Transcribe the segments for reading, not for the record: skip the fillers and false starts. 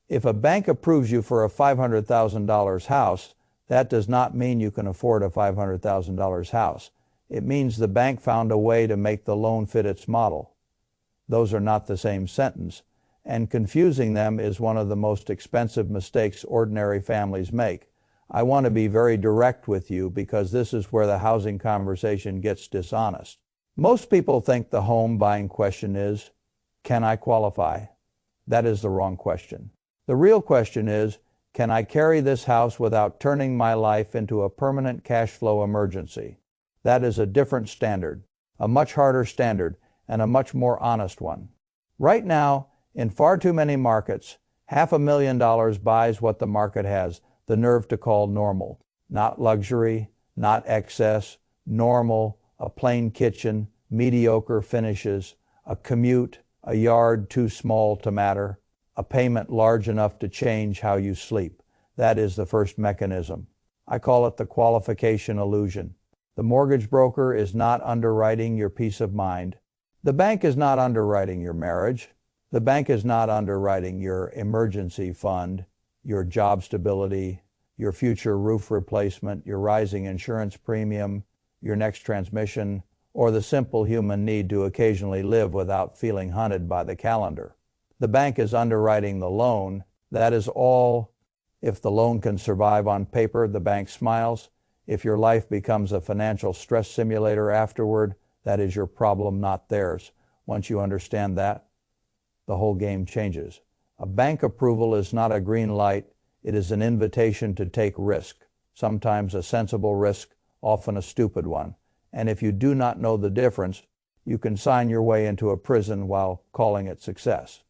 If a bank approves you for a $500,000 house, that does not mean you can afford a $500,000 house. It means the bank found a way to make the loan fit its model. Those are not the same sentence, and confusing them is one of the most expensive mistakes ordinary families make. I want to be very direct with you because this is where the housing conversation gets dishonest. Most people think the home buying question is, can I qualify? That is the wrong question. The real question is, can I carry this house without turning my life into a permanent cash flow emergency? That is a different standard, a much harder standard, and a much more honest one. Right now, in far too many markets, $500,000 buys what the market has the nerve to call normal. Not luxury, not excess, normal, a plain kitchen, mediocre finishes, a commute, a yard too small to matter, a payment large enough to change how you sleep. That is the first mechanism. I call it the qualification illusion. The mortgage broker is not underwriting your peace of mind. The bank is not underwriting your marriage. The bank is not underwriting your emergency fund, your job stability, your future roof replacement, your rising insurance premium, your next transmission, or the simple human need to occasionally live without feeling hunted by the calendar. The bank is underwriting the loan. That is all. If the loan can survive on paper, the bank smiles. If your life becomes a financial stress simulator afterward, that is your problem, not theirs. Once you understand that, the whole game changes. A bank approval is not a green light. It is an invitation to take risk, sometimes a sensible risk, often a stupid one. And if you do not know the difference, you can sign your way into a prison while calling it success.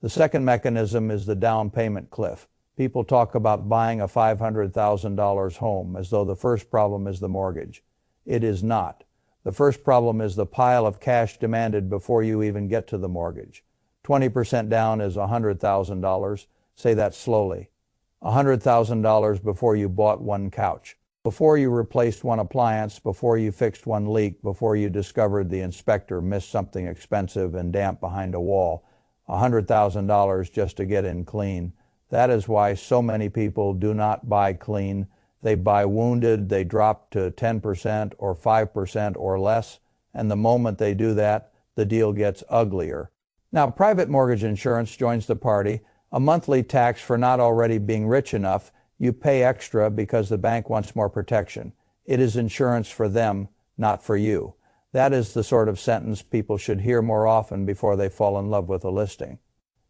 The second mechanism is the down payment cliff. People talk about buying a $500,000 home as though the first problem is the mortgage. It is not. The first problem is the pile of cash demanded before you even get to the mortgage. 20% down is $100,000. Say that slowly. $100,000 before you bought one couch, before you replaced one appliance, before you fixed one leak, before you discovered the inspector missed something expensive and damp behind a wall. $100,000 just to get in clean. That is why so many people do not buy clean. They buy wounded, they drop to 10% or 5% or less, and the moment they do that, the deal gets uglier. Now, private mortgage insurance joins the party. A monthly tax for not already being rich enough. You pay extra because the bank wants more protection. It is insurance for them, not for you. That is the sort of sentence people should hear more often before they fall in love with a listing.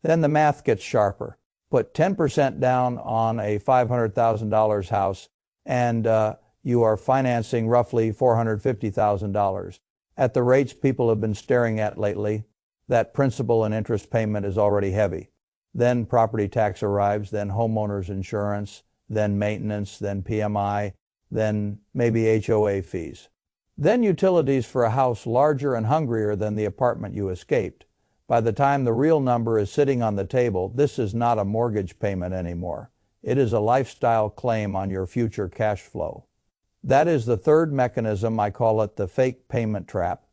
Then the math gets sharper. Put 10% down on a $500,000 house and you are financing roughly $450,000. At the rates people have been staring at lately, that principal and interest payment is already heavy. Then property tax arrives, then homeowners insurance, then maintenance, then PMI, then maybe HOA fees. Then utilities for a house larger and hungrier than the apartment you escaped. By the time the real number is sitting on the table, this is not a mortgage payment anymore. It is a lifestyle claim on your future cash flow. That is the third mechanism. I call it the fake payment trap.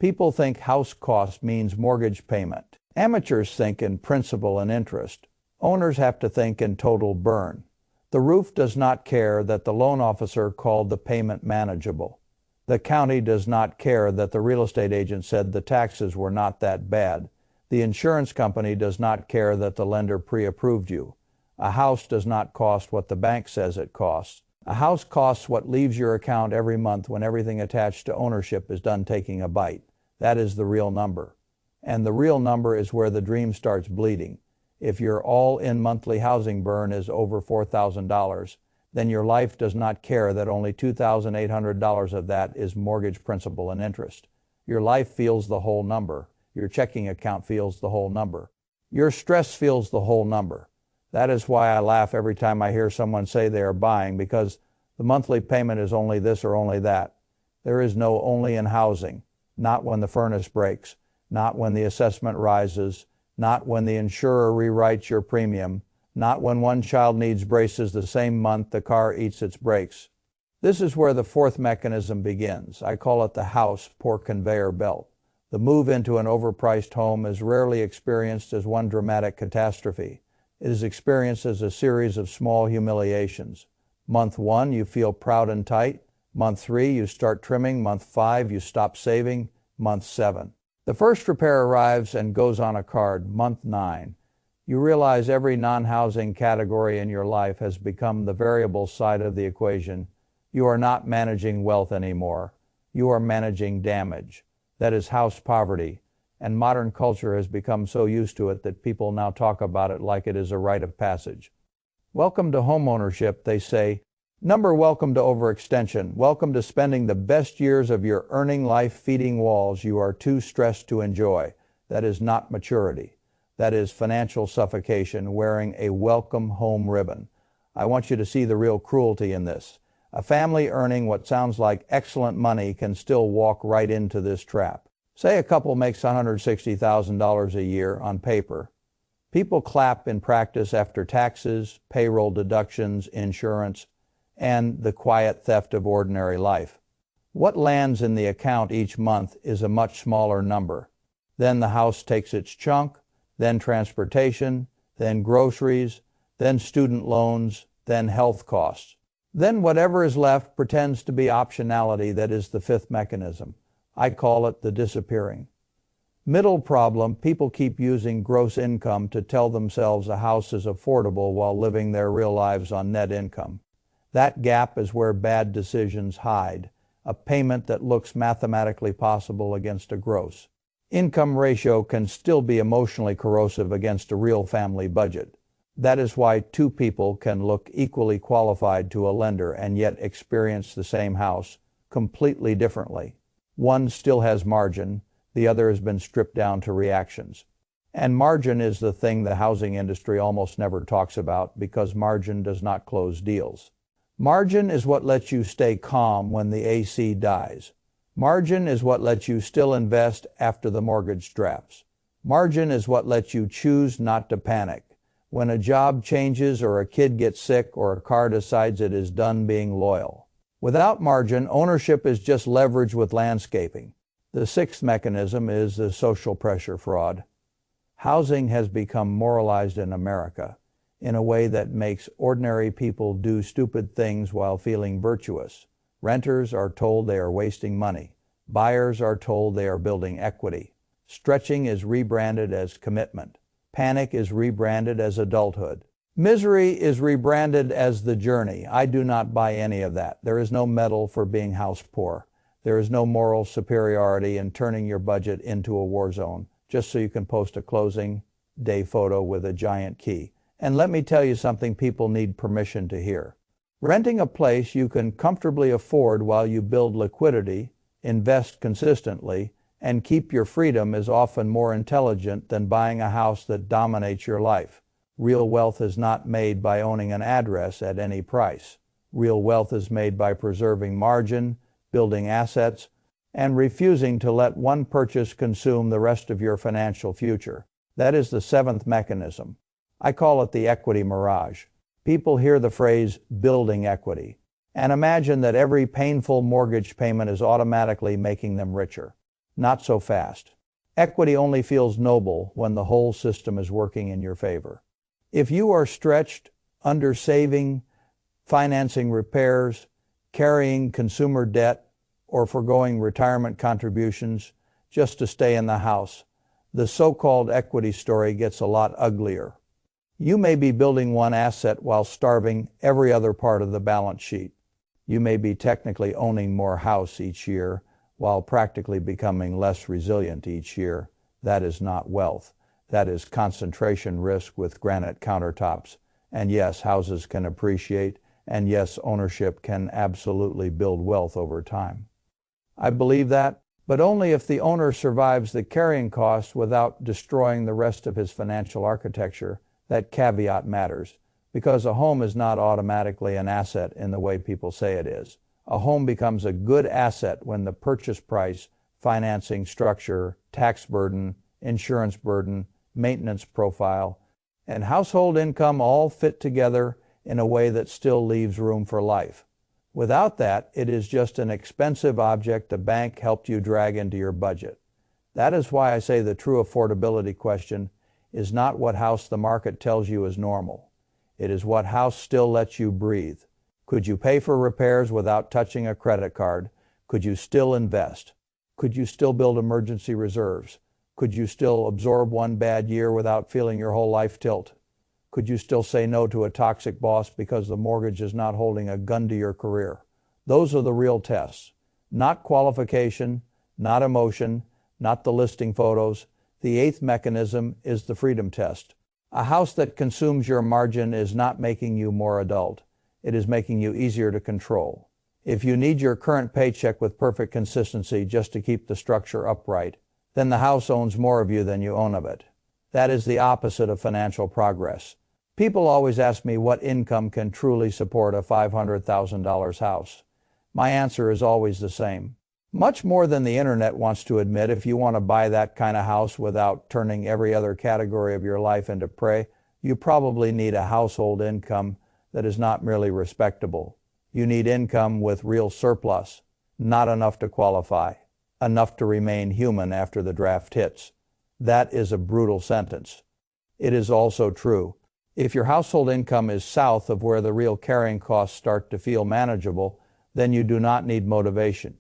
People think house cost means mortgage payment. Amateurs think in principal and interest. Owners have to think in total burn. The roof does not care that the loan officer called the payment manageable. The county does not care that the real estate agent said the taxes were not that bad. The insurance company does not care that the lender pre-approved you. A house does not cost what the bank says it costs. A house costs what leaves your account every month when everything attached to ownership is done taking a bite. That is the real number. And the real number is where the dream starts bleeding. If your all-in monthly housing burn is over $4,000, then your life does not care that only $2,800 of that is mortgage principal and interest. Your life feels the whole number. Your checking account feels the whole number. Your stress feels the whole number. That is why I laugh every time I hear someone say they are buying, because the monthly payment is only this or only that. There is no only in housing. Not when the furnace breaks, not when the assessment rises, not when the insurer rewrites your premium, not when one child needs braces the same month the car eats its brakes. This is where the fourth mechanism begins. I call it the house poor conveyor belt. The move into an overpriced home is rarely experienced as one dramatic catastrophe. It is experienced as a series of small humiliations. Month 1, you feel proud and tight. Month 3, you start trimming. Month 5, you stop saving. Month 7. The first repair arrives and goes on a card. Month 9. You realize every non-housing category in your life has become the variable side of the equation. You are not managing wealth anymore. You are managing damage. That is house poverty. And modern culture has become so used to it that people now talk about it like it is a rite of passage. Welcome to homeownership, they say. Welcome to overextension. Welcome to spending the best years of your earning life feeding walls you are too stressed to enjoy. That is not maturity. That is financial suffocation, wearing a welcome home ribbon. I want you to see the real cruelty in this. A family earning what sounds like excellent money can still walk right into this trap. Say a couple makes $160,000 a year on paper. People clap in practice after taxes, payroll deductions, insurance, and the quiet theft of ordinary life. What lands in the account each month is a much smaller number. Then the house takes its chunk, then transportation, then groceries, then student loans, then health costs. Then whatever is left pretends to be optionality. That is the fifth mechanism. I call it the disappearing. Middle problem, people keep using gross income to tell themselves a house is affordable while living their real lives on net income. That gap is where bad decisions hide, a payment that looks mathematically possible against a gross income ratio can still be emotionally corrosive against a real family budget. That is why two people can look equally qualified to a lender and yet experience the same house completely differently. One still has margin, the other has been stripped down to reactions. And margin is the thing the housing industry almost never talks about because margin does not close deals. Margin is what lets you stay calm when the AC dies. Margin is what lets you still invest after the mortgage drafts. Margin is what lets you choose not to panic. When a job changes or a kid gets sick or a car decides it is done being loyal. Without margin, ownership is just leverage with landscaping. The sixth mechanism is the social pressure fraud. Housing has become moralized in America in a way that makes ordinary people do stupid things while feeling virtuous. Renters are told they are wasting money. Buyers are told they are building equity. Stretching is rebranded as commitment. Panic is rebranded as adulthood. Misery is rebranded as the journey. I do not buy any of that. There is no medal for being house poor. There is no moral superiority in turning your budget into a war zone just so you can post a closing day photo with a giant key. And let me tell you something people need permission to hear. Renting a place you can comfortably afford while you build liquidity, invest consistently, and keep your freedom is often more intelligent than buying a house that dominates your life. Real wealth is not made by owning an address at any price. Real wealth is made by preserving margin, building assets, and refusing to let one purchase consume the rest of your financial future. That is the seventh mechanism. I call it the equity mirage. People hear the phrase building equity and imagine that every painful mortgage payment is automatically making them richer. Not so fast. Equity only feels noble when the whole system is working in your favor. If you are stretched, under saving, financing repairs, carrying consumer debt, or foregoing retirement contributions just to stay in the house, the so-called equity story gets a lot uglier. You may be building one asset while starving every other part of the balance sheet. You may be technically owning more house each year while practically becoming less resilient each year. That is not wealth. That is concentration risk with granite countertops. And yes, houses can appreciate, and yes, ownership can absolutely build wealth over time. I believe that, but only if the owner survives the carrying costs without destroying the rest of his financial architecture. That caveat matters, because a home is not automatically an asset in the way people say it is. A home becomes a good asset when the purchase price, financing structure, tax burden, insurance burden, maintenance profile, and household income all fit together in a way that still leaves room for life. Without that, it is just an expensive object a bank helped you drag into your budget. That is why I say the true affordability question is not what house the market tells you is normal. It is what house still lets you breathe. Could you pay for repairs without touching a credit card? Could you still invest? Could you still build emergency reserves? Could you still absorb one bad year without feeling your whole life tilt? Could you still say no to a toxic boss because the mortgage is not holding a gun to your career? Those are the real tests. Not qualification, not emotion, not the listing photos. The eighth mechanism is the freedom test. A house that consumes your margin is not making you more adult. It is making you easier to control. If you need your current paycheck with perfect consistency just to keep the structure upright, then the house owns more of you than you own of it. That is the opposite of financial progress. People always ask me what income can truly support a $500,000 house. My answer is always the same. Much more than the internet wants to admit, if you want to buy that kind of house without turning every other category of your life into prey, you probably need a household income that is not merely respectable. You need income with real surplus, not enough to qualify, enough to remain human after the draft hits. That is a brutal sentence. It is also true. If your household income is south of where the real carrying costs start to feel manageable, then you do not need motivation.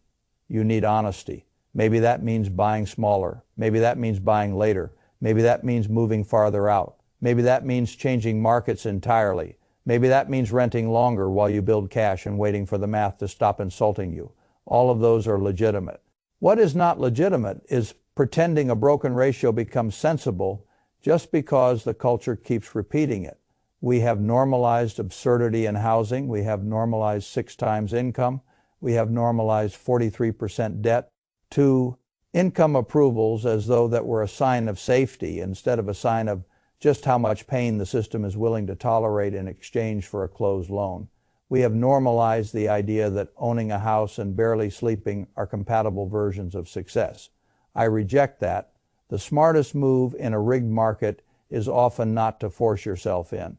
You need honesty. Maybe that means buying smaller. Maybe that means buying later. Maybe that means moving farther out. Maybe that means changing markets entirely. Maybe that means renting longer while you build cash and waiting for the math to stop insulting you. All of those are legitimate. What is not legitimate is pretending a broken ratio becomes sensible just because the culture keeps repeating it. We have normalized absurdity in housing. We have normalized 6 times income. We have normalized 43% debt. 2, income approvals as though that were a sign of safety instead of a sign of just how much pain the system is willing to tolerate in exchange for a closed loan. We have normalized the idea that owning a house and barely sleeping are compatible versions of success. I reject that. The smartest move in a rigged market is often not to force yourself in.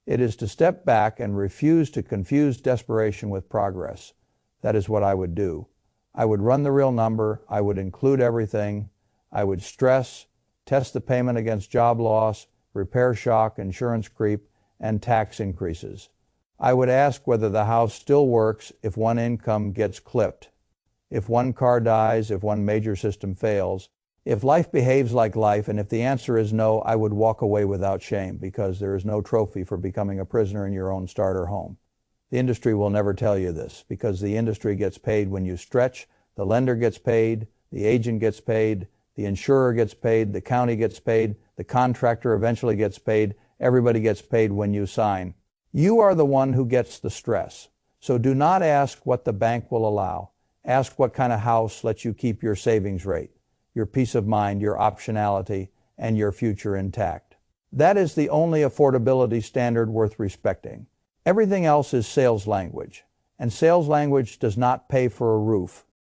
It is to step back and refuse to confuse desperation with progress. That is what I would do. I would run the real number. I would include everything. I would stress, test the payment against job loss, repair shock, insurance creep, and tax increases. I would ask whether the house still works if one income gets clipped, if one car dies, if one major system fails, if life behaves like life, and if the answer is no, I would walk away without shame because there is no trophy for becoming a prisoner in your own starter home. The industry will never tell you this because the industry gets paid when you stretch, the lender gets paid, the agent gets paid, the insurer gets paid, the county gets paid, the contractor eventually gets paid, everybody gets paid when you sign. You are the one who gets the stress. So do not ask what the bank will allow. Ask what kind of house lets you keep your savings rate, your peace of mind, your optionality, and your future intact. That is the only affordability standard worth respecting. Everything else is sales language, and sales language does not pay for a roof.